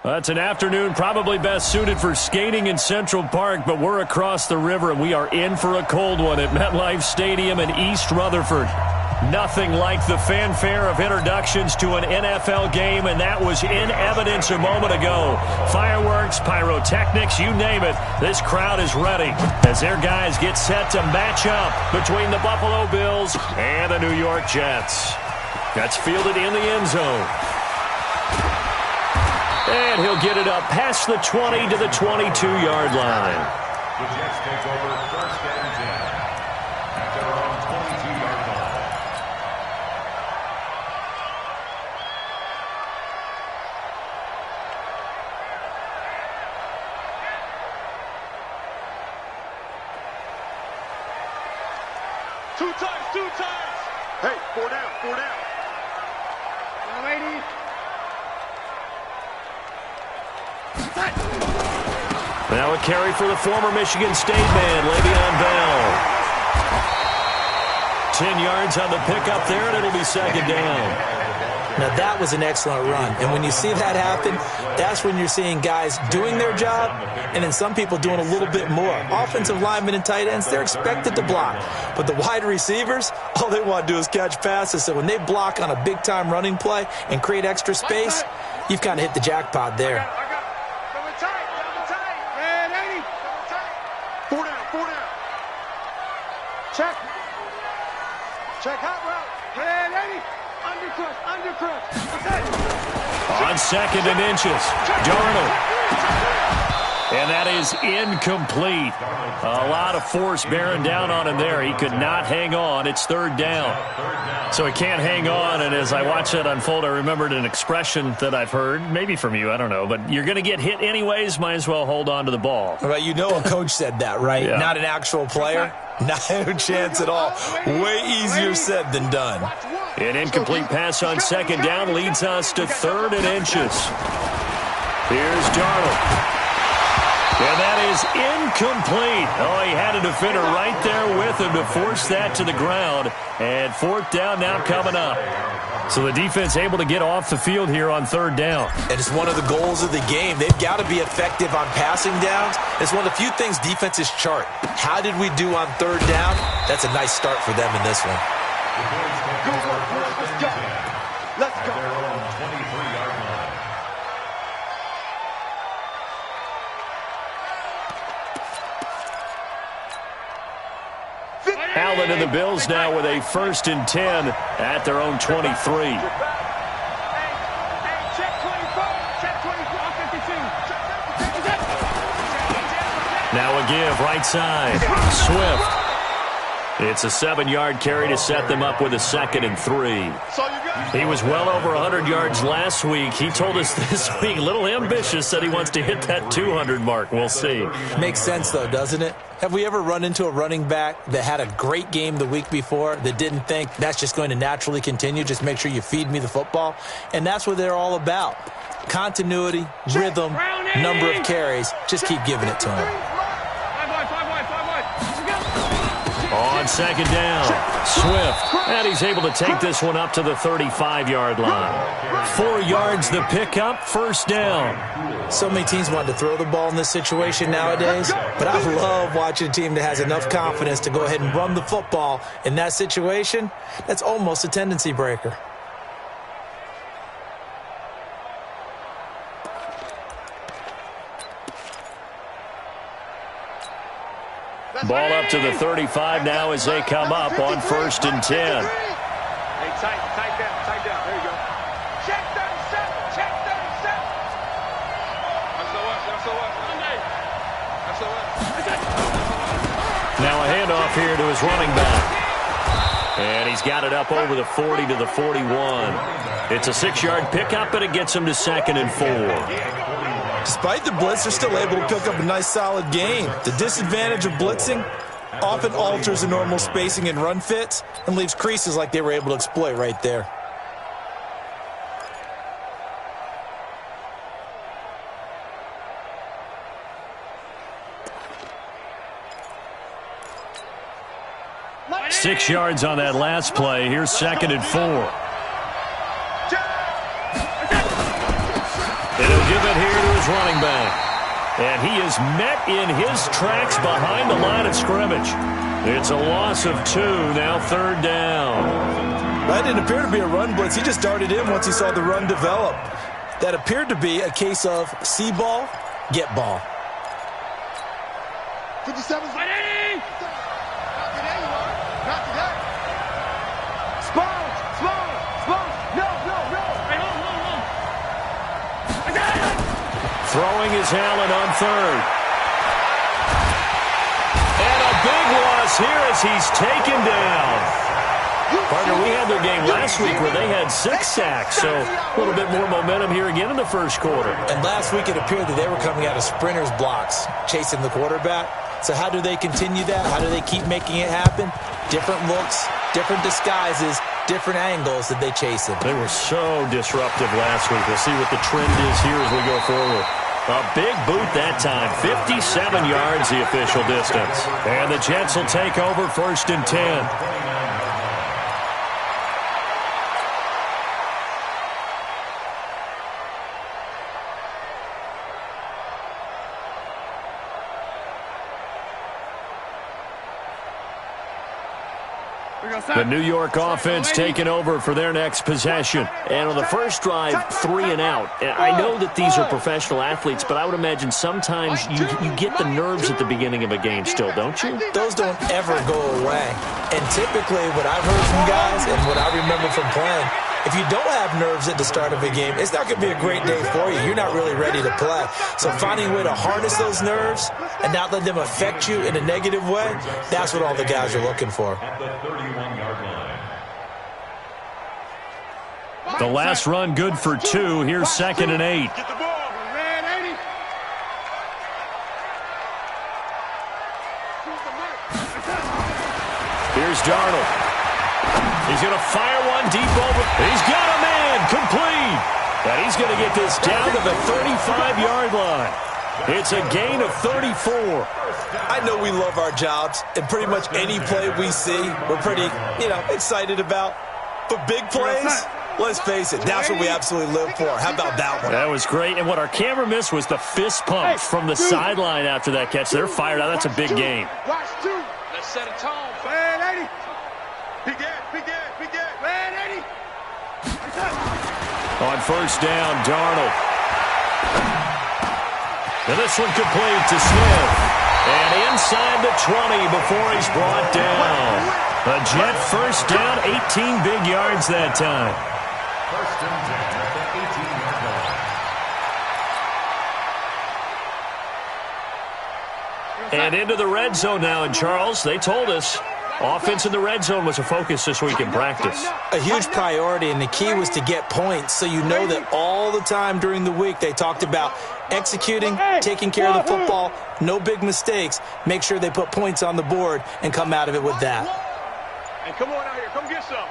Well, it's an afternoon probably best suited for skating in Central Park, but we're across the river, and we are in for a cold one at MetLife Stadium in East Rutherford. Nothing like the fanfare of introductions to an NFL game, and that was in evidence a moment ago. Fireworks, pyrotechnics, you name it. This crowd is ready as their guys get set to match up between the Buffalo Bills and the New York Jets. That's fielded in the end zone. And he'll get it up past the 20 to the 22-yard line. The Jets take over first and 10 at their own 22-yard line. Two times. Hey, four down. Ladies. Now a carry for the former Michigan State man, Le'Veon Bell. 10 yards on the pickup there, and it'll be second down. Now, that was an excellent run. And when you see that happen, that's when you're seeing guys doing their job and then some people doing a little bit more. Offensive linemen and tight ends, they're expected to block. But the wide receivers, all they want to do is catch passes. So when they block on a big-time running play and create extra space, you've kind of hit the jackpot there. Check hot route. Head 80. Undercrush. On second and inches, Darnold. And that is incomplete. A lot of force bearing down on him there. He could not hang on. It's third down. So he can't hang on, and as I watch that unfold, I remembered an expression that I've heard, maybe from you, I don't know, but you're going to get hit anyways, might as well hold on to the ball. Well, you know a coach said that, right? Yeah. Not an actual player. Not a chance at all. Way easier said than done. An incomplete pass on second down leads us to third and inches. Here's Darnold. And that is incomplete. Oh, he had a defender right there with him to force that to the ground. And fourth down now coming up. So the defense able to get off the field here on third down. And it's one of the goals of the game. They've got to be effective on passing downs. It's one of the few things defenses chart. How did we do on third down? That's a nice start for them in this one. Let's go. Allen and the Bills now with a first and 10 at their own 23. Now a give, right side. Swift. It's a 7-yard carry to set them up with a second and 3. He was well over 100 yards last week. He told us this week, a little ambitious, that he wants to hit that 200 mark. We'll see. Makes sense, though, doesn't it? Have we ever run into a running back that had a great game the week before that didn't think that's just going to naturally continue? Just make sure you feed me the football. And that's what they're all about. Continuity, rhythm, number of carries. Just keep giving it to him. On second down, Swift. And he's able to take this one up to the 35-yard line. 4 yards the pickup, first down. So many teams want to throw the ball in this situation nowadays, but I love watching a team that has enough confidence to go ahead and run the football. In that situation, that's almost a tendency breaker. Ball up to the 35 now as they come up on first and 10. Hey, tight down. There you go. Check 37. Now a handoff here to his running back. And he's got it up over the 40 to the 41. It's a 6-yard pickup, and it gets him to second and 4. Despite the blitz, they're still able to pick up a nice, solid gain. The disadvantage of blitzing often alters the normal spacing and run fits and leaves creases like they were able to exploit right there. Six yards on that last play. Here's second and 4. It'll give it here his running back. And he is met in his tracks behind the line of scrimmage. It's a loss of 2, now 3rd down. That didn't appear to be a run blitz. He just darted in once he saw the run develop. That appeared to be a case of see ball, get ball. 57. Ready? Not today, you are. Not today. Sponge. No. Hey, hold. I got it. Throwing is Allen on 3rd. And a big loss here as he's taken down. Partner, we had their game last week where they had 6 sacks, so a little bit more momentum here again in the first quarter. And last week it appeared that they were coming out of sprinters blocks, chasing the quarterback. So how do they continue that? How do they keep making it happen? Different looks, different disguises, different angles that they chase him. They were so disruptive last week. We'll see what the trend is here as we go forward. A big boot that time. 57 yards the official distance. And the Jets will take over 1st and 10. The New York offense taking over for their next possession. And on the first drive, 3 and out. And I know that these are professional athletes, but I would imagine sometimes you get the nerves at the beginning of a game still, don't you? Those don't ever go away. And typically what I've heard from guys and what I remember from playing, if you don't have nerves at the start of a game, it's not going to be a great day for you. You're not really ready to play. So finding a way to harness those nerves and not let them affect you in a negative way, that's what all the guys are looking for. The last run good for 2. Here's 2nd and 8. Get the ball, man, 80. Here's Darnold. He's going to fire one deep over. He's got a man complete. And he's going to get this down to the 35-yard line. It's a gain of 34. I know we love our jobs, and pretty much any play we see, we're pretty, excited about. But big plays, let's face it, that's what we absolutely live for. How about that one? That was great. And what our camera missed was the fist pump from the sideline after that catch. They're fired out. That's a big game. Watch 2. Let's set a tone. Man, 80. Be good. Man, 80. On 1st down, Darnold. And this one complete to Smith. And inside the 20 before he's brought down. A Jet 1st down, 18 big yards that time. 1st and 10 at the 18-yard line. And into the red zone now. And Charles, they told us offense in the red zone was a focus this week in practice. A huge priority, and the key was to get points. So you know that all the time during the week they talked about executing, taking care of the football, no big mistakes. Make sure they put points on the board and come out of it with that. Hey, come on out here. Come get some.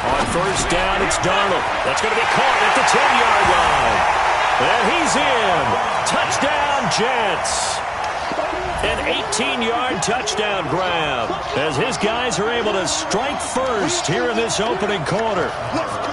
On 1st down, it's Darnold. That's going to be caught at the 10-yard line. And he's in. Touchdown, Jets. An 18-yard touchdown grab as his guys are able to strike first here in this opening quarter.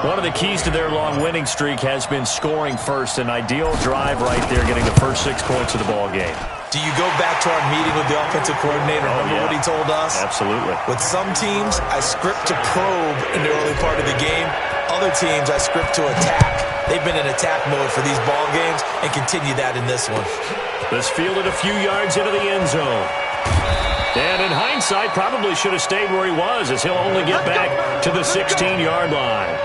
One of the keys to their long winning streak has been scoring first. An ideal drive right there, getting the first 6 points of the ball game. Do you go back to our meeting with the offensive coordinator? Remember what he told us? Absolutely. With some teams, I script to probe in the early part of the game. Other teams, I script to attack. They've been in attack mode for these ball games and continue that in this one. This fielded a few yards into the end zone. And in hindsight, probably should have stayed where he was, as he'll only get back to the 16-yard line.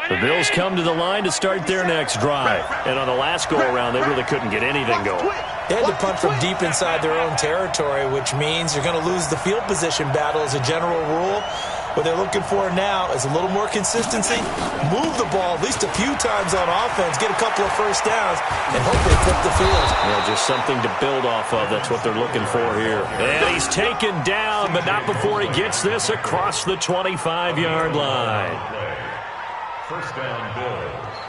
The Bills come to the line to start their next drive. And on the last go-around, they really couldn't get anything going. They had to punt from deep inside their own territory, which means you're going to lose the field position battle as a general rule. What they're looking for now is a little more consistency, move the ball at least a few times on offense, get a couple of first downs, and hopefully flip the field. Yeah, just something to build off of. That's what they're looking for here. And he's taken down, but not before he gets this across the 25-yard line. First down, Bills.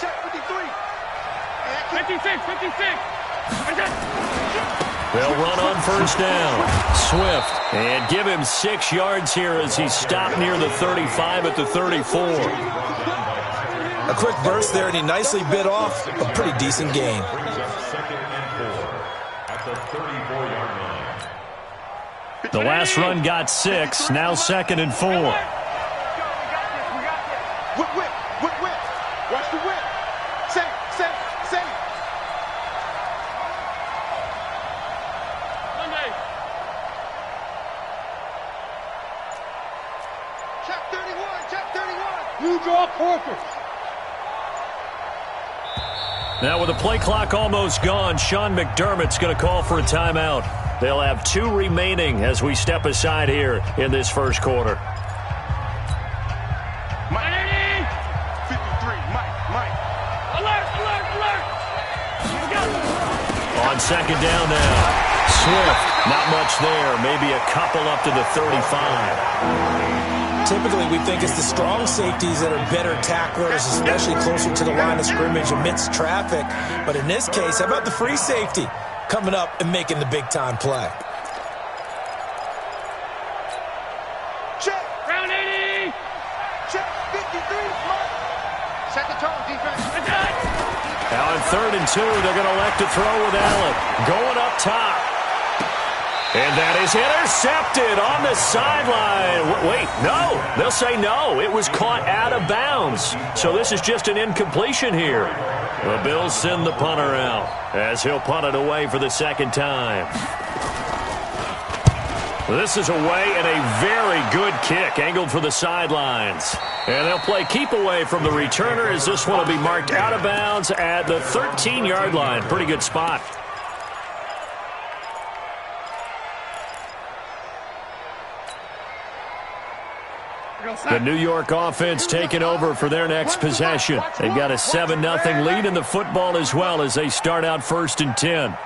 Check 53. 56, 56. They'll run on first down. Swift. And give him 6 yards here as he stopped near the 35 at the 34. A quick burst there, and he nicely bit off a pretty decent gain. Brings up 2nd and 4 at the 34-yard line. The last run got 6. Now 2nd and 4. Whip. Watch the whip. Safe. Monday. Check 31. You draw corpus. Now with the play clock almost gone, Sean McDermott's going to call for a timeout. They'll have 2 remaining as we step aside here in this first quarter. On second down now. Swift, not much there. Maybe a couple up to the 35. Typically, we think it's the strong safeties that are better tacklers, especially closer to the line of scrimmage amidst traffic. But in this case, how about the free safety coming up and making the big-time play? Check. Round 80. Check 53. Set the tone, defense. Now on 3rd and 2, they're going to elect to throw with Allen. Going up top. And that is intercepted on the sideline. Wait, no. They'll say no. It was caught out of bounds. So this is just an incompletion here. The Bills send the punter out as he'll punt it away for the 2nd time. This is away and a very good kick angled for the sidelines. And they'll play keep away from the returner as this one will be marked out of bounds at the 13-yard line. Pretty good spot. The New York offense taking over for their next possession. They've got a 7-0 lead in the football as well as they start out 1st and 10.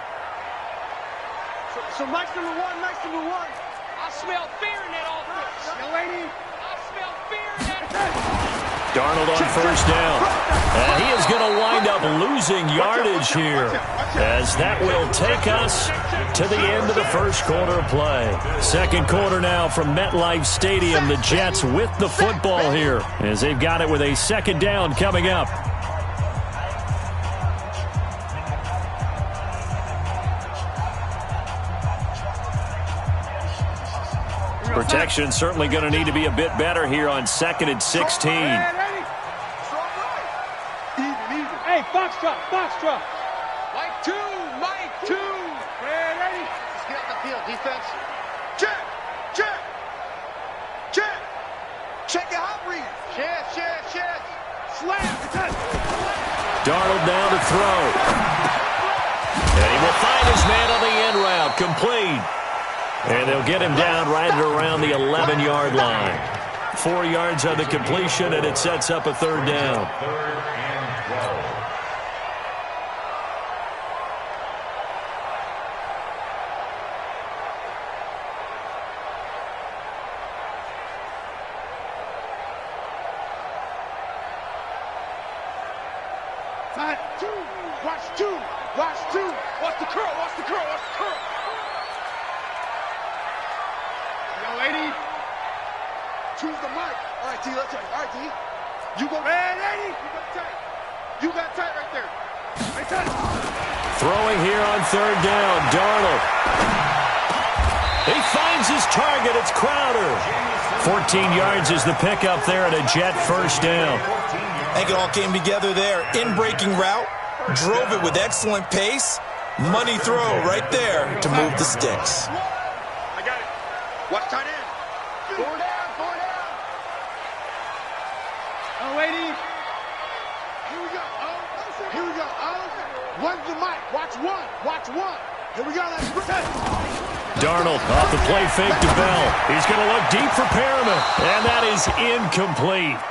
So Mike's number one. I smell fear in that offense. Young lady. I smell fear in that. Darnold on first down. And he is going to wind up losing yardage here as that will take us to the end of the first quarter of play. 2nd quarter now from MetLife Stadium. The Jets with the football here as they've got it with a 2nd down coming up. Protection certainly going to need to be a bit better here on 2nd and 16. Hey, Foxtrot. Mike 2. Ready? Let's get out the field, defense. Check. Check your hot read. Chest. Slam. Darnold down to throw. And he will find his man on the end route. Complete. And they'll get him down right at around the 11-yard line. 4 yards on the completion, and it sets up a 3rd down. 3rd and 12. Watch two. Watch the curl. Young lady. Choose the mic. All right, D, let's try. All right, D. You go. Ready? You got tight right there. Right tight. Throwing here on 3rd down. Darnold. He finds his target. It's Crowder. 14 yards is the pickup there at a Jet first down. I think it all came together there. In-breaking route. Drove it with excellent pace. Money throw right there to move the sticks. I got it. Watch tight end. Four down. Oh, lady. Here we go. One's the mic. Watch one. Here we go. Let's protect. Darnold off the play fake to Bell. He's going to look deep for Perriman, and that is incomplete.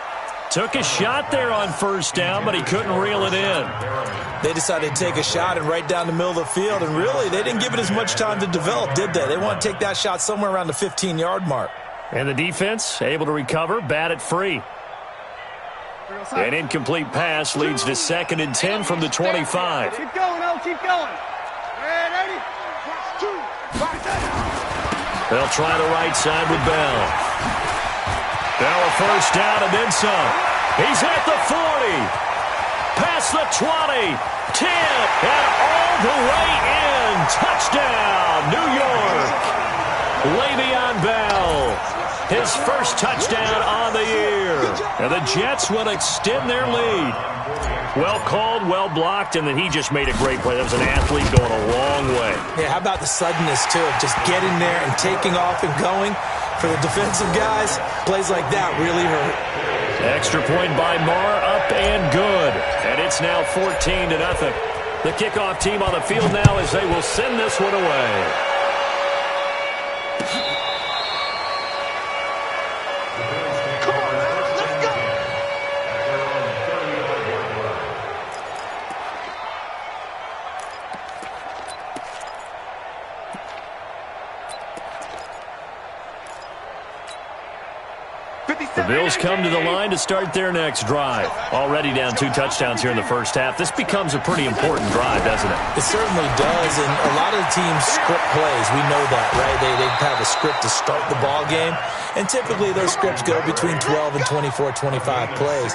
Took a shot there on first down, but he couldn't reel it in. They decided to take a shot and right down the middle of the field, and really, they didn't give it as much time to develop, did they? They want to take that shot somewhere around the 15-yard mark. And the defense able to recover, bat it free. An incomplete pass leads to 2nd and 10 from the 25. Keep going, O, keep going. They'll try the right side with Bell. Now a first down and then some. He's at the 40. Past the 20. 10. And all the way in. Touchdown, New York. Le'Veon Bell. His first touchdown on the year. And the Jets will extend their lead. Well called, well blocked, and then he just made a great play. That was an athlete going a long way. Yeah, how about the suddenness, too, of just getting there and taking off and going? For the defensive guys, plays like that really hurt. Extra point by Marr, up and good. And it's now 14-0. The kickoff team on the field now as they will send this one away. The Bills come to the line to start their next drive. Already down 2 touchdowns here in the first half. This becomes a pretty important drive, doesn't it? It certainly does, and a lot of the teams script plays. We know that, right? They have a script to start the ball game, and typically those scripts go between 12 and 24, 25 plays.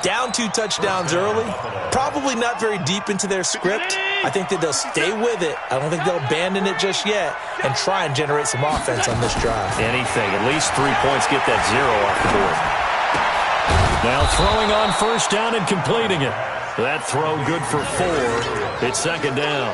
Down 2 touchdowns early, probably not very deep into their script. I think that they'll stay with it. I don't think they'll abandon it just yet and try and generate some offense on this drive. Anything. At least 3 points, get that 0 off the board. Now throwing on first down and completing it. That throw good for 4. It's 2nd down.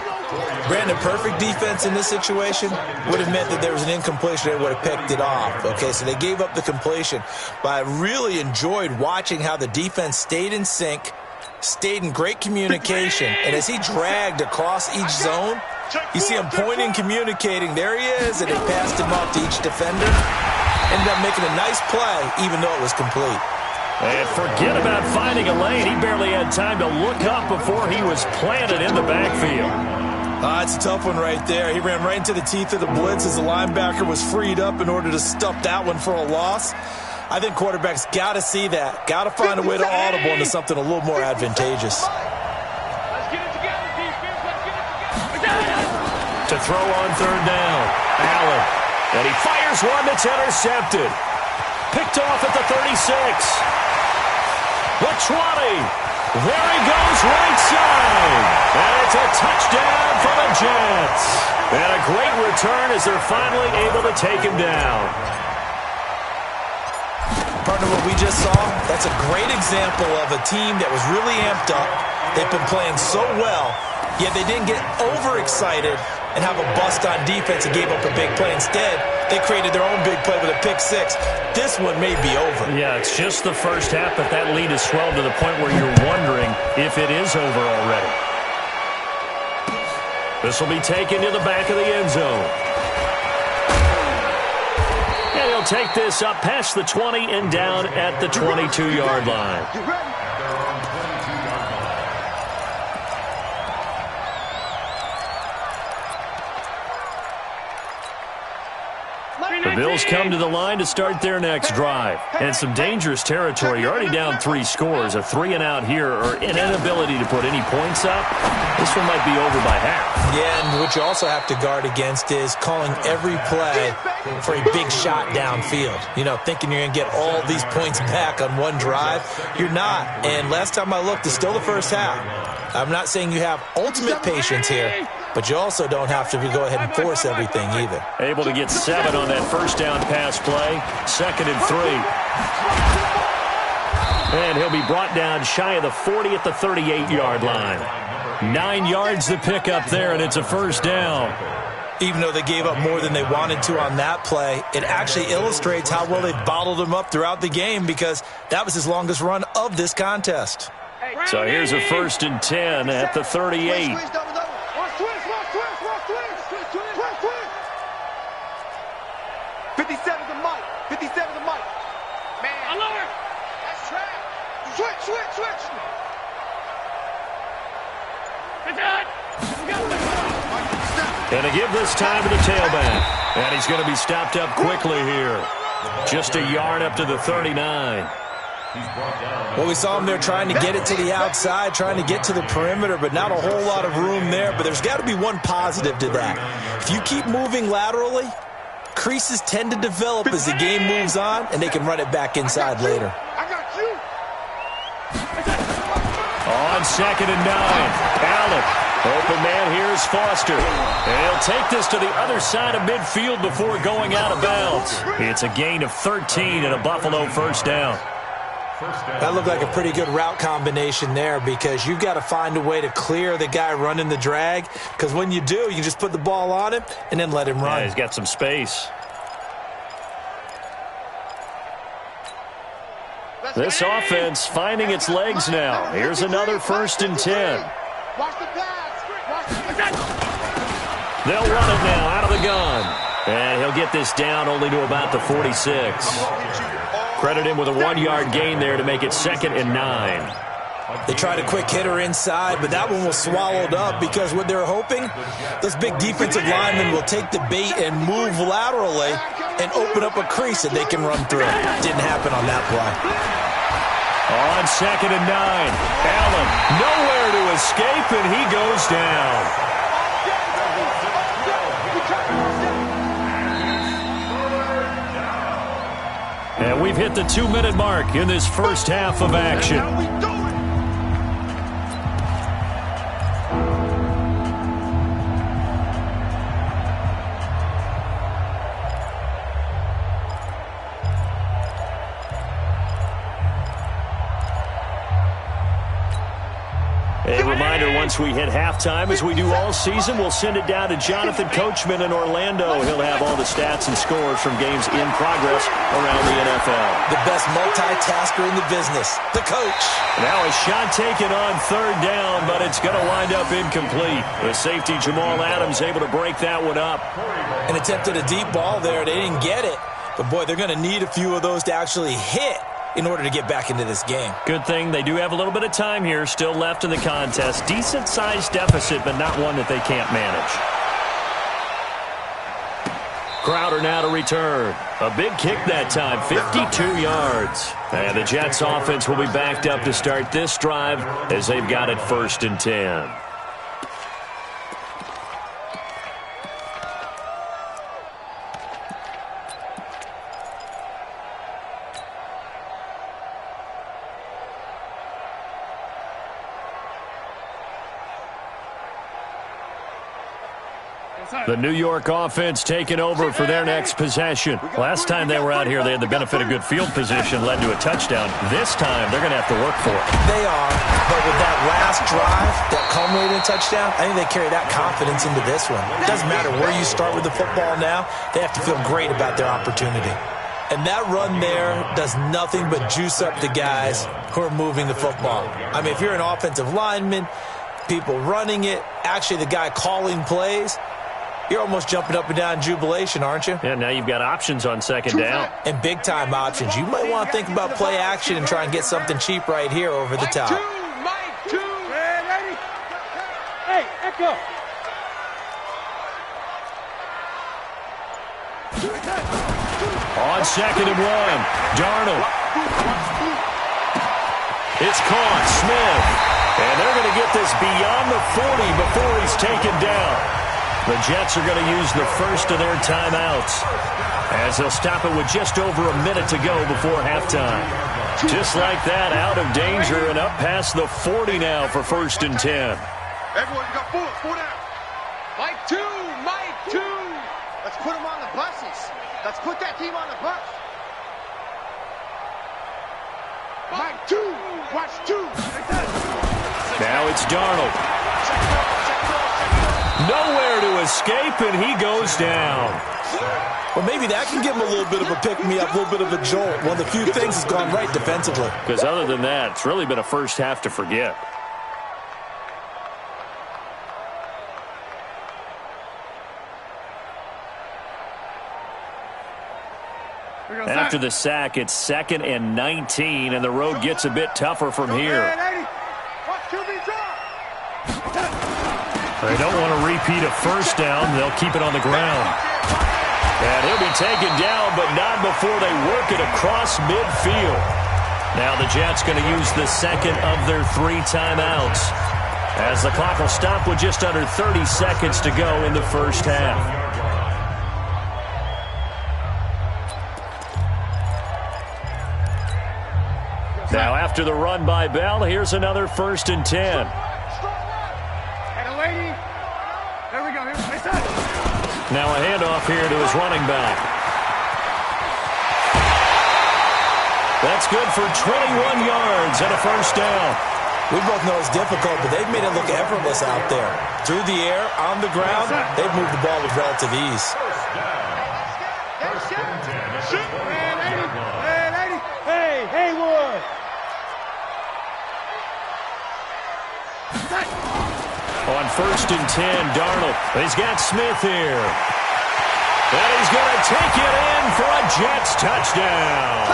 Brandon, perfect defense in this situation would have meant that there was an incompletion. They would have picked it off. Okay, so they gave up the completion. But I really enjoyed watching how the defense stayed in sync, stayed in great communication, and as he dragged across each zone, you see him pointing, communicating. There he is, and he passed him off to each defender. Ended up making a nice play, even though it was complete. And forget about finding a lane. He barely had time to look up before he was planted in the backfield. It's a tough one right there. He ran right into the teeth of the blitz as the linebacker was freed up in order to stuff that one for a loss. I think quarterbacks got to see that. Got to find a way to audible into something a little more advantageous. To throw on 3rd down, Allen. And he fires one that's intercepted. Picked off at the 36. The 20. There he goes right side. And it's a touchdown for the Jets. And a great return as they're finally able to take him down. Partner, what we just saw, that's a great example of a team that was really amped up. They've been playing so well, yet they didn't get overexcited and have a bust on defense and gave up a big play. Instead, they created their own big play with a pick 6. This one may be over. Yeah, it's just the first half, but that lead has swelled to the point where you're wondering if it is over already. This will be taken to the back of the end zone. And he'll take this up past the 20 and down at the 22-yard line. The Bills come to the line to start their next drive. And some dangerous territory. You're already down 3 scores. A 3-and-out here or an inability to put any points up. This one might be over by half. Yeah, and what you also have to guard against is calling every play for a big shot downfield. You know, thinking you're going to get all these points back on one drive. You're not. And last time I looked, it's still the first half. I'm not saying you have ultimate patience here, but you also don't have to go ahead and force everything either. Able to get 7 on that first down pass play. 2nd and 3. And he'll be brought down shy of the 40 at the 38-yard line. 9 yards to pick up there, and it's a first down. Even though they gave up more than they wanted to on that play, it actually illustrates how well they bottled him up throughout the game because that was his longest run of this contest. So here's a 1st and 10 at the 38. 57 to Mike. 57 to Mike. Man. Alert. That's trash. Switch. And to give this time to the tailback. And he's going to be stopped up quickly here. Just a yard up to the 39. Well, we saw him there trying to get it to the outside, trying to get to the perimeter, but not a whole lot of room there. But there's got to be one positive to that. If you keep moving laterally, creases tend to develop as the game moves on, and they can run it back inside later. I got you. On 2nd and 9, Allen. Open man here is Foster. And he'll take this to the other side of midfield before going out of bounds. It's a gain of 13 and a Buffalo first down. That looked like a pretty good route combination there, because you've got to find a way to clear the guy running the drag, because when you do, you just put the ball on him and then let him run. Yeah, he's got some space. This offense finding its legs now. Here's another 1st and 10. Watch the pass. They'll run it now out of the gun. And he'll get this down only to about the 46. Credit him with a 1-yard gain there to make it 2nd and 9. They tried a quick hitter inside, but that one was swallowed up, because what they're hoping, those big defensive linemen will take the bait and move laterally and open up a crease that they can run through. Didn't happen on that play. On 2nd and 9, Allen nowhere to escape, and he goes down. And we've hit the 2-minute mark in this first half of action. How we doing? A reminder, once we hit halftime, as we do all season, we'll send it down to Jonathan Coachman in Orlando. He'll have all the stats and scores from games in progress around the NFL. The best multitasker in the business, the coach. Now a shot taken on 3rd down, but it's going to wind up incomplete. The safety, Jamal Adams, able to break that one up. And attempted a deep ball there. They didn't get it. But, boy, they're going to need a few of those to actually hit in order to get back into this game. Good thing they do have a little bit of time here still left in the contest. Decent-sized deficit, but not one that they can't manage. Crowder now to return. A big kick that time, 52 yards. And the Jets offense will be backed up to start this drive as they've got it 1st and 10. The New York offense taking over for their next possession. Last time they were out here, they had the benefit of good field position, led to a touchdown. This time, they're going to have to work for it. They are, but with that last drive that culminated in a touchdown, I think they carry that confidence into this one. It doesn't matter where you start with the football now. They have to feel great about their opportunity. And that run there does nothing but juice up the guys who are moving the football. I mean, if you're an offensive lineman, people running it, actually the guy calling plays, you're almost jumping up and down in jubilation, aren't you? Yeah, now you've got options on 2nd down. And big-time options. You might want to think about play action and try and get something cheap right here over the top. Mike 2. Ready? Hey, Echo. On 2nd and 1, Darnold. It's caught, Smith. And they're going to get this beyond the 40 before he's taken down. The Jets are going to use the first of their timeouts as they'll stop it with just over a minute to go before halftime. Just like that, out of danger and up past the 40 now for 1st and 10. Everyone, you got 4 down. Mike 2. Let's put them on the buses. Let's put that team on the bus. Mike 2. Watch 2. Now it's Darnold. Nowhere to escape, and he goes down. Well, maybe that can give him a little bit of a pick-me-up, a little bit of a jolt. One of the few things has gone right defensively. Because other than that, it's really been a first half to forget. after the sack. It's 2nd and 19, and the road gets a bit tougher from here. They don't want to repeat a first down. They'll keep it on the ground. And he'll be taken down, but not before they work it across midfield. Now the Jets going to use the second of their 3 timeouts, as the clock will stop with just under 30 seconds to go in the first half. Now after the run by Bell, here's another 1st and 10. Hey, the lady. There we go. Now a handoff here to his running back. That's good for 21 yards and a first down. We both know it's difficult, but they've made it look effortless out there. Through the air, on the ground, they've moved the ball with relative ease. Hey, Haywood. On 1st and 10, Darnold. He's got Smith here. And he's going to take it in for a Jets touchdown.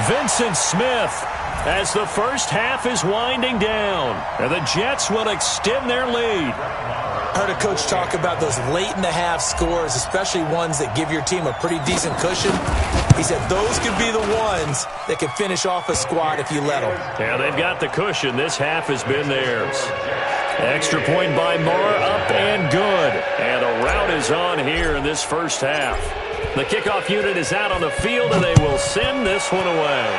Vincent Smith, as the first half is winding down, and the Jets will extend their lead. I heard a coach talk about those late-in-the-half scores, especially ones that give your team a pretty decent cushion. He said those could be the ones that could finish off a squad if you let them. Yeah, they've got the cushion. This half has been theirs. Extra point by Moore, up and good. And a rout is on here in this first half. The kickoff unit is out on the field, and they will send this one away.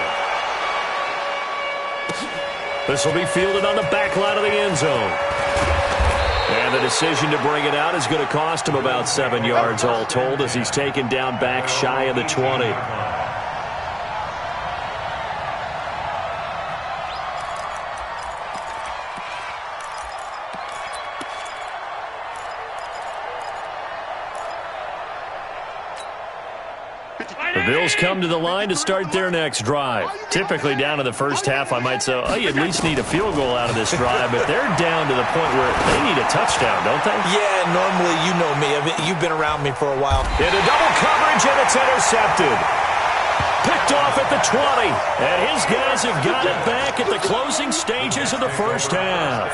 This will be fielded on the back line of the end zone. And the decision to bring it out is going to cost him about 7 yards all told, as he's taken down back shy of the 20. The Bills come to the line to start their next drive. Typically down to the first half, I might say, oh, you at least need a field goal out of this drive, but they're down to the point where they need a touchdown, don't they? Yeah, normally you know me. You've been around me for a while. Into double coverage, and it's intercepted. Picked off at the 20, and his guys have got it back at the closing stages of the first half.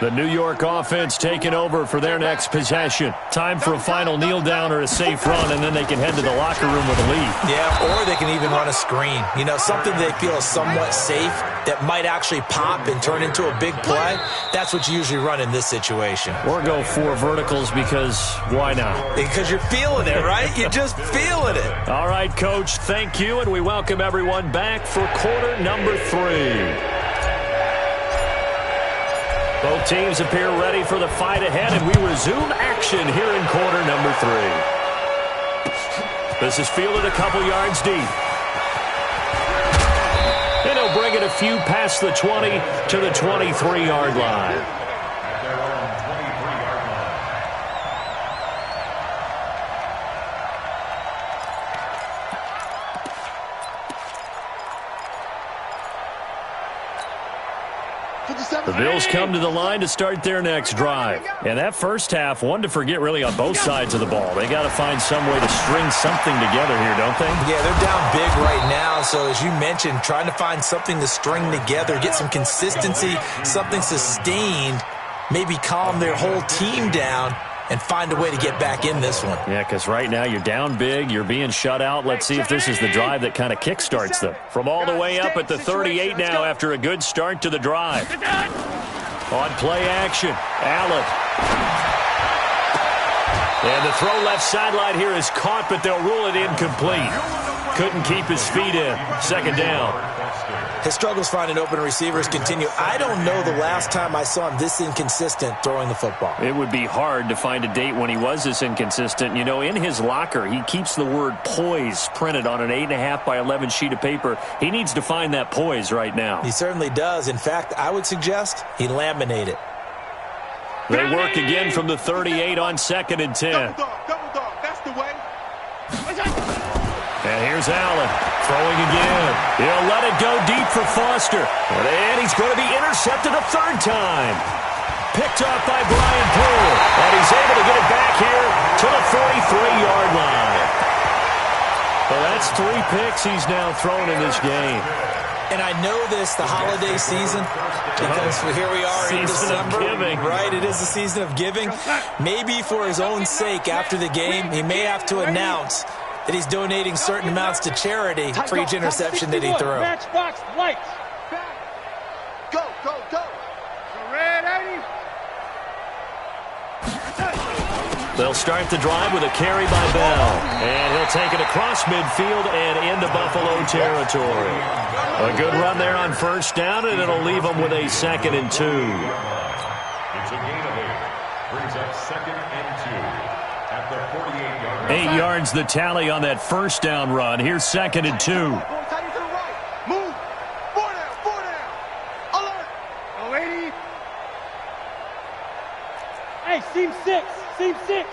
The New York offense taking over for their next possession. Time for a final kneel down or a safe run, and then they can head to the locker room with a lead. Yeah, or they can even run a screen. You know, something they feel is somewhat safe that might actually pop and turn into a big play. That's what you usually run in this situation. Or go 4 verticals, because why not? Because you're feeling it, right? You're just feeling it. All right, Coach, thank you, and we welcome everyone back for quarter number 3. Both teams appear ready for the fight ahead, and we resume action here in quarter number 3. This is fielded a couple yards deep. And he'll bring it a few past the 20 to the 23-yard line. The Bills come to the line to start their next drive. And that first half, one to forget really on both sides of the ball. They got to find some way to string something together here, don't they? Yeah, they're down big right now. So as you mentioned, trying to find something to string together, get some consistency, something sustained, maybe calm their whole team down and find a way to get back in this one. Yeah, because right now you're down big, you're being shut out. Let's see if this is the drive that kind of kickstarts them. From all the way up at the 38 now after a good start to the drive. On play action, Allen. And the throw left sideline here is caught, but they'll rule it incomplete. Couldn't keep his feet in. Second down. His struggles finding open receivers continue. I don't know the last time I saw him this inconsistent throwing the football. It would be hard to find a date when he was this inconsistent. You know, in his locker, he keeps the word poise printed on an 8.5 by 11 sheet of paper. He needs to find that poise right now. He certainly does. In fact, I would suggest he laminate it. They work again from the 38 on 2nd and 10. Double dog, that's the way. And here's Allen throwing again. He'll let it go deep for Foster. And he's going to be intercepted a third time. Picked off by Brian Poole. And he's able to get it back here to the 43-yard line. Well, that's 3 picks he's now thrown in this game. And I know this, the holiday season, because here we are in December. Right, it is the season of giving. Maybe for his own sake, after the game, he may have to announce that he's donating certain amounts to charity for each interception that he threw. Matchbox lights. Go, go, go. Red 80. They'll start the drive with a carry by Bell. And he'll take it across midfield and into Buffalo territory. A good run there on first down, and it'll leave them with a 2nd and 2. It's a gain of 8. Brings up 2nd and 2. At the 48-yard line. 8 yards the tally on that first down run. Here's 2nd and 2. Move. 4 down, 4 down. Alert. Oh, 80. Hey, seam 6. Seam 6.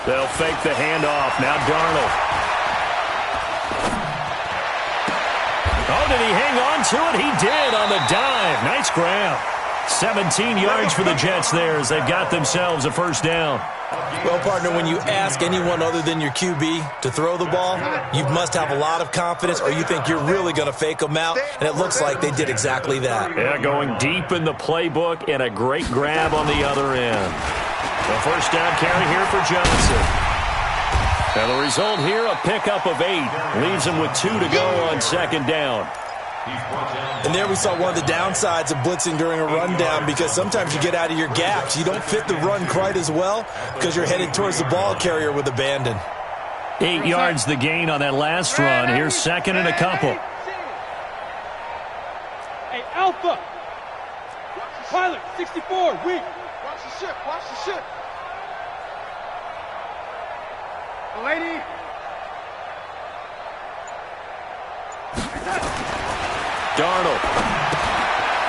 They'll fake the handoff. Now Darnold. Oh, did he hang on to it? He did on the dive. Nice grab. 17 yards for the Jets there as they've got themselves a first down. Well, partner, when you ask anyone other than your QB to throw the ball, you must have a lot of confidence, or you think you're really going to fake them out, and it looks like they did exactly that. Yeah, going deep in the playbook and a great grab on the other end. The first down carry here for Johnson. Now the result here, a pickup of 8. Leaves him with 2 to go on 2nd down. And there we saw one of the downsides of blitzing during a rundown, because sometimes you get out of your gaps. You don't fit the run quite as well because you're headed towards the ball carrier with abandon. 8 yards the gain on that last run. Here's 2nd and a couple. Hey, Alpha. Pilot, 64, weak. Watch the ship, watch the ship. Lady. Darnold.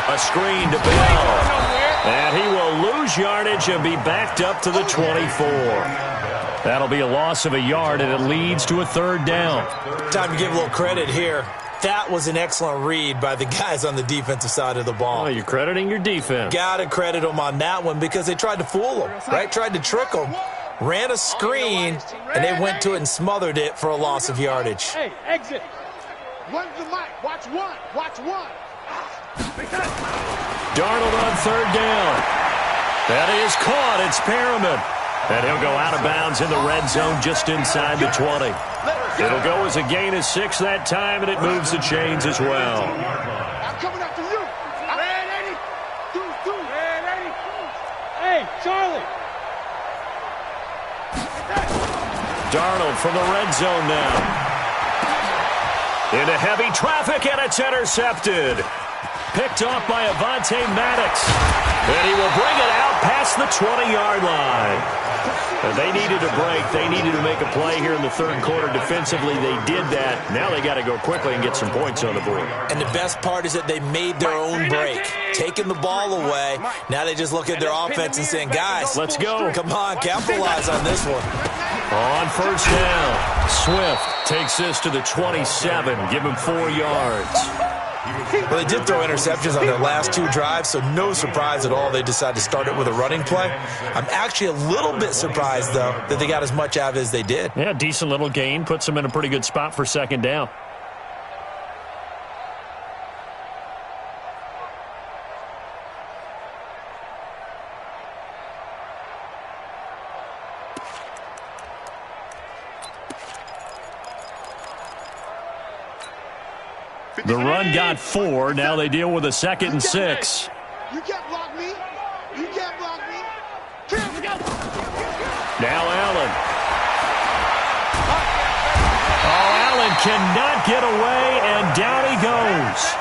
A screen to Bell. And he will lose yardage and be backed up to the 24. That'll be a loss of a yard, and it leads to a 3rd down. Time to give a little credit here. That was an excellent read by the guys on the defensive side of the ball. Oh, you're crediting your defense. Got to credit them on that one because they tried to fool them, right? Tried to trick them. Ran a screen, and they went to it and smothered it for a loss of yardage. Hey, exit. Run the mic. Watch one. Watch one. Darnold on 3rd down. That is caught. It's Perriman. And he'll go out of bounds in the red zone just inside the 20. It'll go as a gain of 6 that time, and it moves the chains as well. I'm coming after you. Red 80. Red 80. Hey, Charlie. Darnold from the red zone now. Into heavy traffic, and it's intercepted. Picked off by Avonte Maddox. And he will bring it out past the 20-yard line. And they needed a break. They needed to make a play here in the 3rd quarter. Defensively, they did that. Now they got to go quickly and get some points on the board. And the best part is that they made their own break. Taking the ball away. Now they just look at their offense and saying, guys, let's go. Come on, capitalize on this one. On first down, Swift takes this to the 27. Give him 4 yards. Well, they did throw interceptions on their last 2 drives, so no surprise at all they decided to start it with a running play. I'm actually a little bit surprised, though, that they got as much out of it as they did. Yeah, decent little gain. Puts them in a pretty good spot for 2nd down. The run got 4. Now they deal with a 2nd and 6. You can't block me. You can't block me. Now Allen. Oh, Allen cannot get away, and down he goes.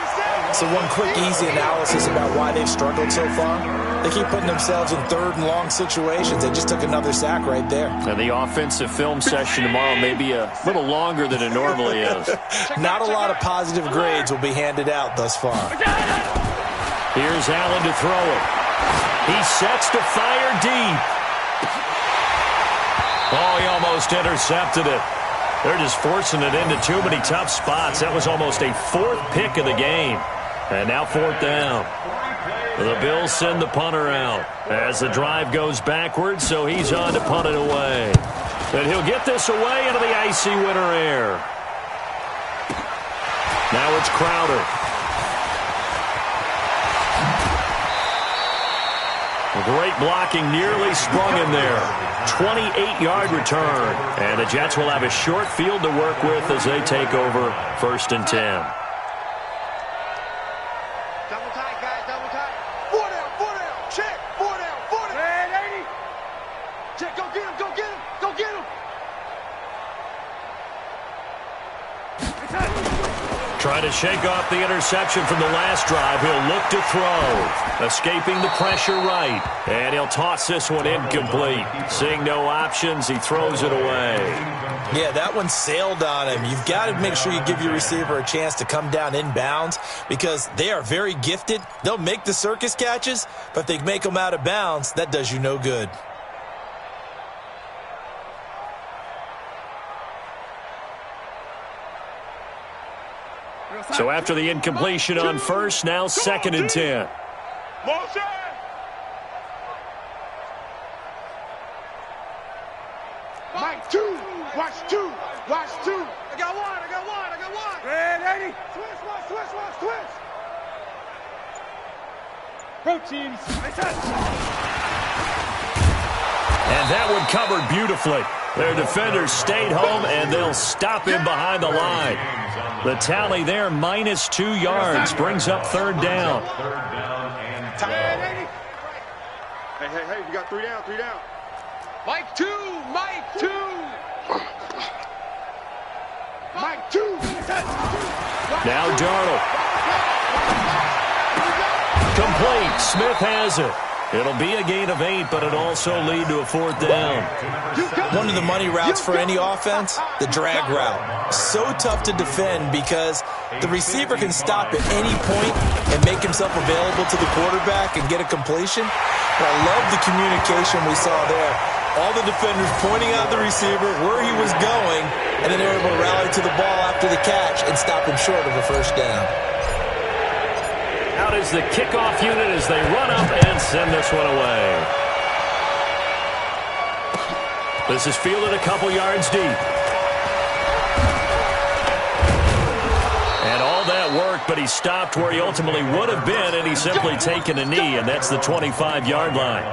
So one quick, easy analysis about why they've struggled so far. They keep putting themselves in 3rd and long situations. They just took another sack right there. And the offensive film session tomorrow may be a little longer than it normally is. Not a lot of positive grades will be handed out thus far. Here's Allen to throw it. He sets to fire deep. Oh, he almost intercepted it. They're just forcing it into too many tough spots. That was almost a 4th pick of the game. And now 4th down. The Bills send the punter out as the drive goes backwards, so he's on to punt it away. And he'll get this away into the icy winter air. Now it's Crowder. Great blocking, nearly sprung him there. 28-yard return. And the Jets will have a short field to work with as they take over 1st and 10. Double tight, guys, double tight. 4 down, check. 4 down, 4 down. Man, 80. Check, go get him, go get him, go get him. Trying to shake off the interception from the last drive. He'll look to throw. Escaping the pressure right. And he'll toss this one incomplete. Seeing no options, he throws it away. Yeah, that one sailed on him. You've got to make sure you give your receiver a chance to come down inbounds because they are very gifted. They'll make the circus catches, but if they make them out of bounds, that does you no good. So after the incompletion on first, now 2nd and 10. Motion. Mike, 2. Watch 2. Watch 2. I got one. Red 80. Switch. Pro teams. And that one covered beautifully. Their defenders stayed home, and they'll stop him behind the line. The tally there, -2 yards, brings up 3rd down. Hey, we got 3 down. Mike 2. Mike 2. Now Darnold. Complete. Smith has it. It'll be a gain of 8, but it'll also lead to a 4th down. One of the money routes for any offense, the drag route. So tough to defend because the receiver can stop at any point and make himself available to the quarterback and get a completion. But I love the communication we saw there. All the defenders pointing out the receiver, where he was going, and then they were able to rally to the ball after the catch and stop him short of a 1st down. Out is the kickoff unit as they run up and send this one away. This is fielded a couple yards deep. And all that work, but he stopped where he ultimately would have been, and he's simply taken a knee, and that's the 25-yard line.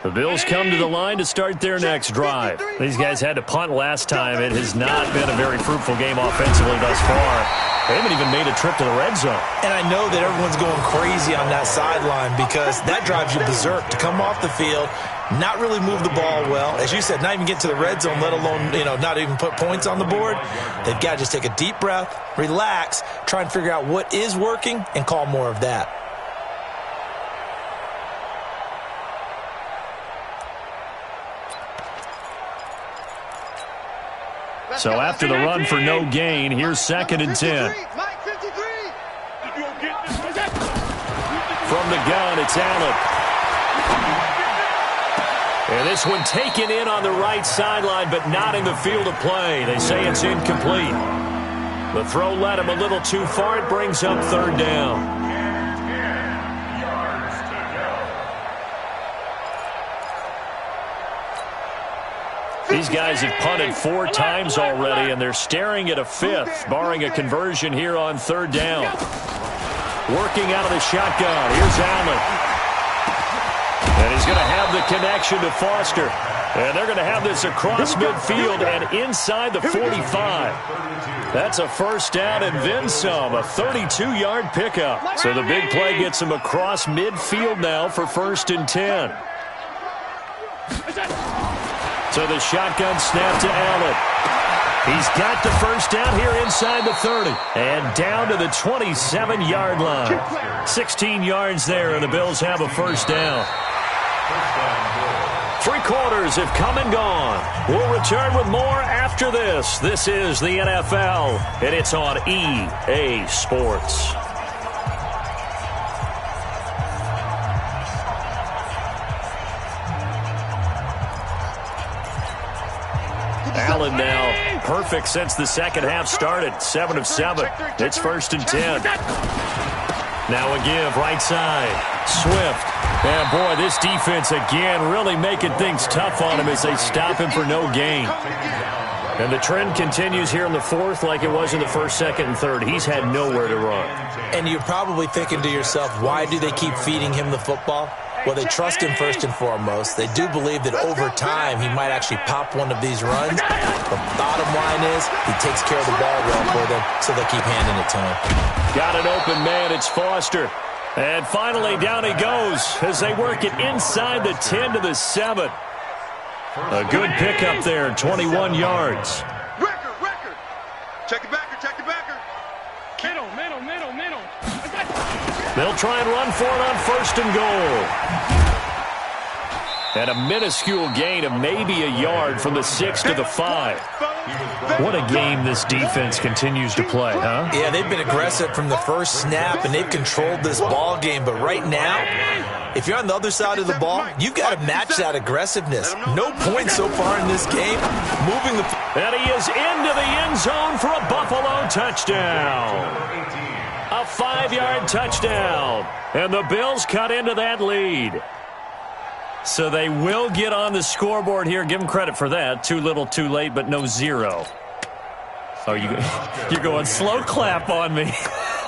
The Bills come to the line to start their next drive. These guys had to punt last time. It has not been a very fruitful game offensively thus far. They haven't even made a trip to the red zone. And I know that everyone's going crazy on that sideline because that drives you berserk to come off the field, not really move the ball well. As you said, not even get to the red zone, let alone, not even put points on the board. They've got to just take a deep breath, relax, try and figure out what is working, and call more of that. So after the run for no gain, here's 2nd and 10. From the gun, it's Allen. And this one taken in on the right sideline, but not in the field of play. They say it's incomplete. The throw led him a little too far. It brings up 3rd down. These guys have punted 4 times already, and they're staring at a 5th, barring a conversion here on 3rd down. Working out of the shotgun. Here's Allen. And he's going to have the connection to Foster. And they're going to have this across midfield and inside the 45. That's a 1st down and then some, a 32-yard pickup. So the big play gets him across midfield now for 1st and 10. So the shotgun snap to Allen. He's got the 1st down here inside the 30. And down to the 27-yard line. 16 yards there, and the Bills have a 1st down. 3 quarters have come and gone. We'll return with more after this. This is the NFL, and it's on EA Sports. perfect since the second half started. 7 of 7. It's 1st and 10. Now a give, right side. Swift. And, boy, this defense again really making things tough on him as they stop him for no gain. And the trend continues here in the fourth like it was in the first, second, and third. He's had nowhere to run. And you're probably thinking to yourself, why do they keep feeding him the football? Well, they trust him first and foremost. They do believe that over time he might actually pop one of these runs. The bottom line is he takes care of the ball well for them, so they'll keep handing it to him. Got an open man. It's Foster. And finally, down he goes as they work it inside the 10 to the 7. A good pickup there, 21 yards. Record. Check it backer. Middle. They'll try and run for it on 1st and goal. And a minuscule gain of maybe a yard from the 6 to the 5. What a game this defense continues to play, huh? Yeah, they've been aggressive from the first snap, and they've controlled this ball game. But right now, if you're on the other side of the ball, you've got to match that aggressiveness. No points so far in this game. Moving the... And he is into the end zone for a Buffalo touchdown. A 5-yard touchdown. And the Bills cut into that lead. So they will get on the scoreboard here. Give them credit for that. Too little, too late, but no 0. Oh, you're going slow clap on me.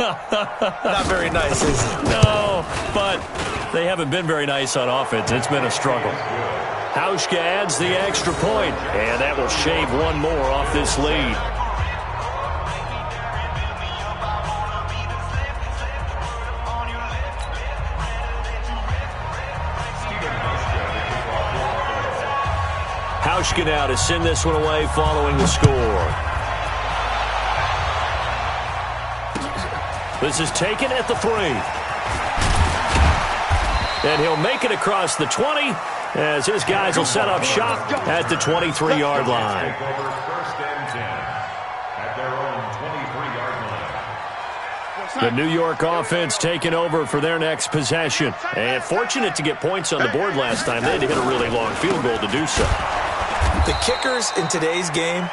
Not very nice, is it? No, but they haven't been very nice on offense. It's been a struggle. Hauschka adds the extra point, and that will shave one more off this lead. Hauschka now to send this one away following the score. This is taken at the 3. And he'll make it across the 20 as his guys will set up shop at the 23-yard line. The New York offense taking over for their next possession. And fortunate to get points on the board last time. They had to hit a really long field goal to do so. The kickers in today's game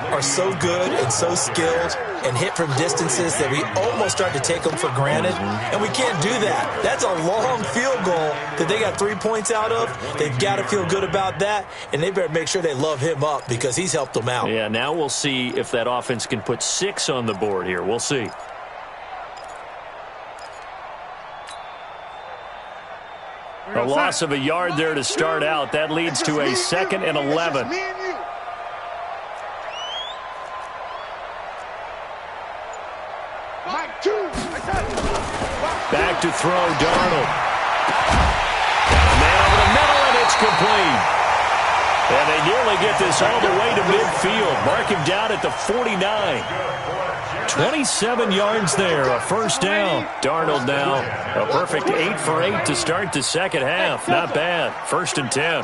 are so good and so skilled and hit from distances that we almost start to take them for granted, and we can't do that. That's a long field goal that they got 3 points out of. They've got to feel good about that, and they better make sure they love him up because he's helped them out. Yeah, now we'll see if that offense can put 6 on the board here. We'll see. A loss of a yard there to start out. That leads to a 2nd and 11. Back to throw, Darnold. Man over the middle, and it's complete. And they nearly get this all the way to midfield. Mark him down at the 49. 27 yards there, a 1st down. Darnold now, a perfect 8 for 8 to start the second half. Not bad. 1st and 10.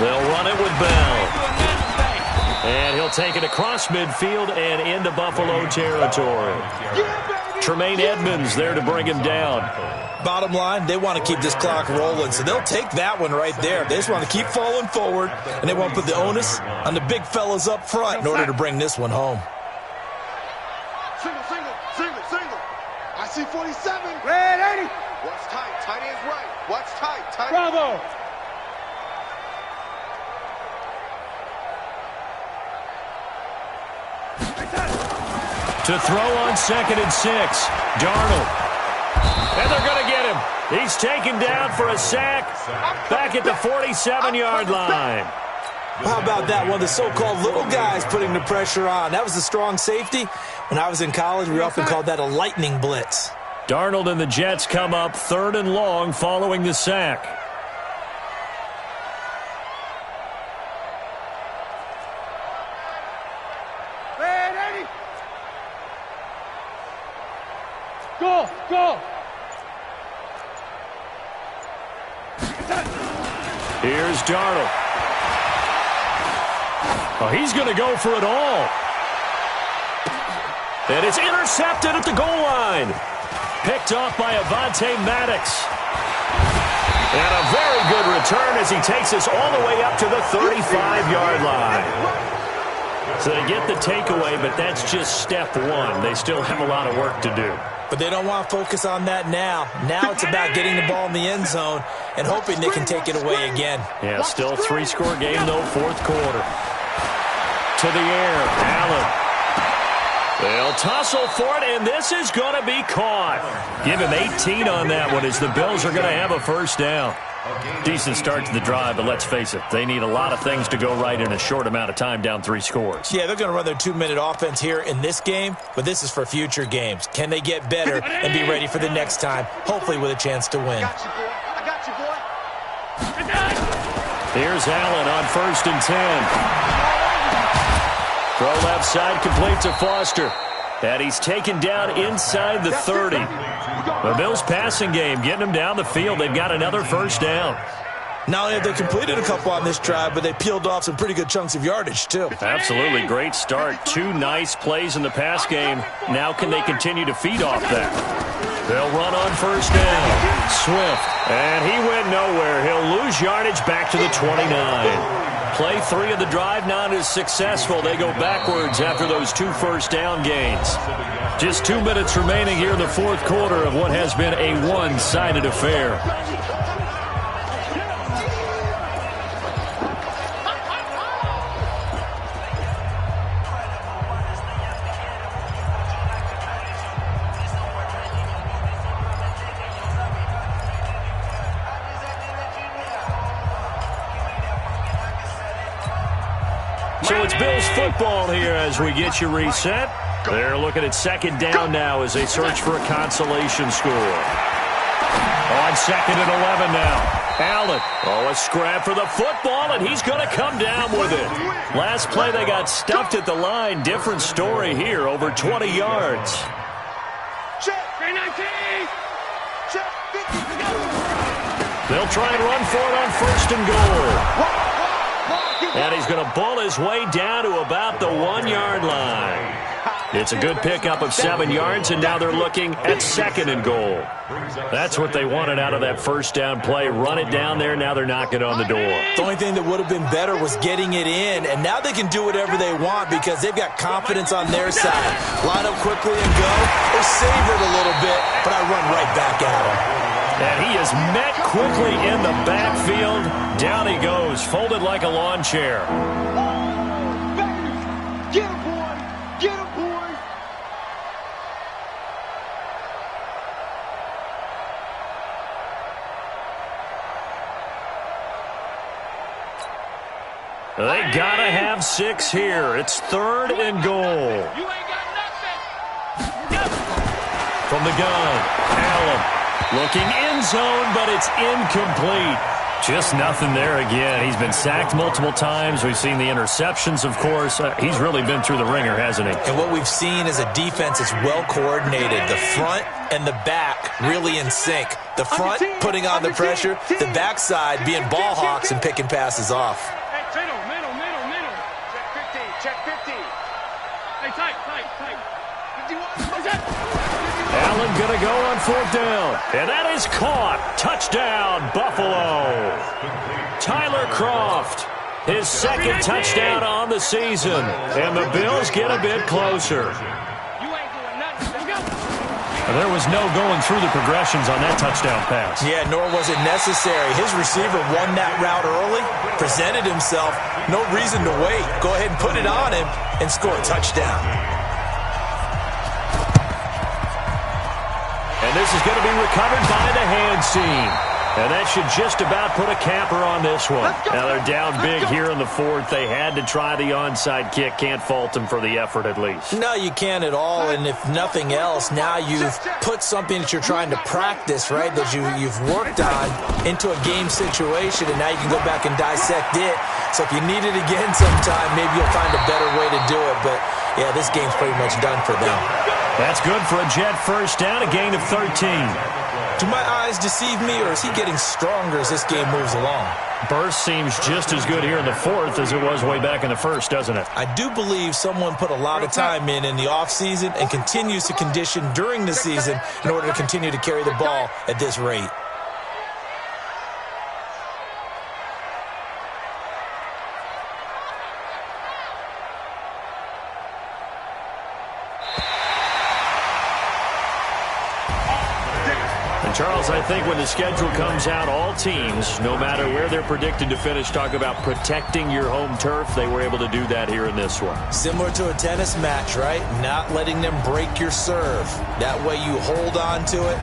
They'll run it with Bell. And he'll take it across midfield and into Buffalo territory. Tremaine Edmonds there to bring him down. Bottom line, they want to keep this clock rolling, so they'll take that one right there. They just want to keep falling forward, and they want to put the onus on the big fellas up front in order to bring this one home. Single. I see 47. Red 80. Watch tight. Tight end's right. Watch tight. Bravo. To throw on 2nd and 6. Darnold. And they're going to get him. He's taken down for a sack back at the 47-yard line. How about that? One of the so-called little guys putting the pressure on. That was a strong safety. When I was in college, we often called that a lightning blitz. Darnold and the Jets come up 3rd and long following the sack. Go. Here's Darnold. Oh, he's going to go for it all. And it's intercepted at the goal line. Picked off by Avonte Maddox. And a very good return as he takes us all the way up to the 35-yard line. So they get the takeaway, but that's just step one. They still have a lot of work to do. But they don't want to focus on that now. Now it's about getting the ball in the end zone and hoping they can take it away again. Yeah, still a 3-score game, though, fourth quarter. To the air, Allen. They'll tussle for it, and this is going to be caught. Give him 18 on that one as the Bills are going to have a first down. Decent start to the drive, but let's face it, they need a lot of things to go right in a short amount of time, down 3 scores. Yeah, they're going to run their 2-minute offense here in this game, but this is for future games. Can they get better and be ready for the next time, hopefully with a chance to win? I got you, boy. Here's Allen on 1st and 10. Throw left side, complete to Foster. And he's taken down inside the 30. The Bills passing game, getting them down the field. They've got another first down. Not only have they completed a couple on this drive, but they peeled off some pretty good chunks of yardage, too. Absolutely. Great start. 2 nice plays in the pass game. Now can they continue to feed off that? They'll run on first down. Swift. And he went nowhere. He'll lose yardage back to the 29. Play 3 of the drive not as successful. They go backwards after those 2 first down gains. Just 2 minutes remaining here in the fourth quarter of what has been a one-sided affair. So it's Bills football here as we get you reset. They're looking at second down now as they search for a consolation score. On 2nd and 11 now. Allen. Oh, a scrap for the football, and he's going to come down with it. Last play, they got stuffed at the line. Different story here, over 20 yards. They'll try and run for it on 1st and goal. And he's going to bull his way down to about the 1-yard line. It's a good pickup of 7 yards, and now they're looking at 2nd and goal. That's what they wanted out of that first down play. Run it down there. Now they're knocking on the door. The only thing that would have been better was getting it in, and now they can do whatever they want because they've got confidence on their side. Line up quickly and go, or save it a little bit, but I run right back at him. And he is met quickly in the backfield. Down he goes, folded like a lawn chair. Get him, boy! Get him, boy! They gotta have 6 here. It's 3rd and goal. You ain't got nothing! From the gun, Allen. Looking end zone, but it's incomplete. Just nothing there again. He's been sacked multiple times. We've seen the interceptions, of course. He's really been through the ringer, hasn't he? And what we've seen is a defense that's well coordinated. The front and the back really in sync. The front putting on the pressure, the backside being ball hawks and picking passes off. Hey, middle. Check 15. Hey, tight. 51. Allen going to go on 4th down. And that is caught. Touchdown, Buffalo. Tyler Kroft, his 2nd touchdown on the season. And the Bills get a bit closer. And there was no going through the progressions on that touchdown pass. Yeah, nor was it necessary. His receiver won that route early, presented himself. No reason to wait. Go ahead and put it on him and score a touchdown. And this is going to be recovered by the hands team. And that should just about put a capper on this one. Now they're down big here in the 4th. They had to try the onside kick. Can't fault them for the effort at least. No, you can't at all. And if nothing else, now you've put something that you're trying to practice, right, that you've worked on into a game situation, and now you can go back and dissect it. So if you need it again sometime, maybe you'll find a better way to do it. But, yeah, this game's pretty much done for them. That's good for a Jet first down, a gain of 13. Do my eyes deceive me, or is he getting stronger as this game moves along? Burst seems just as good here in the 4th as it was way back in the 1st, doesn't it? I do believe someone put a lot of time in the offseason and continues to condition during the season in order to continue to carry the ball at this rate. And, Charles, I think when the schedule comes out, all teams, no matter where they're predicted to finish, talk about protecting your home turf. They were able to do that here in this one. Similar to a tennis match, right? Not letting them break your serve. That way you hold on to it.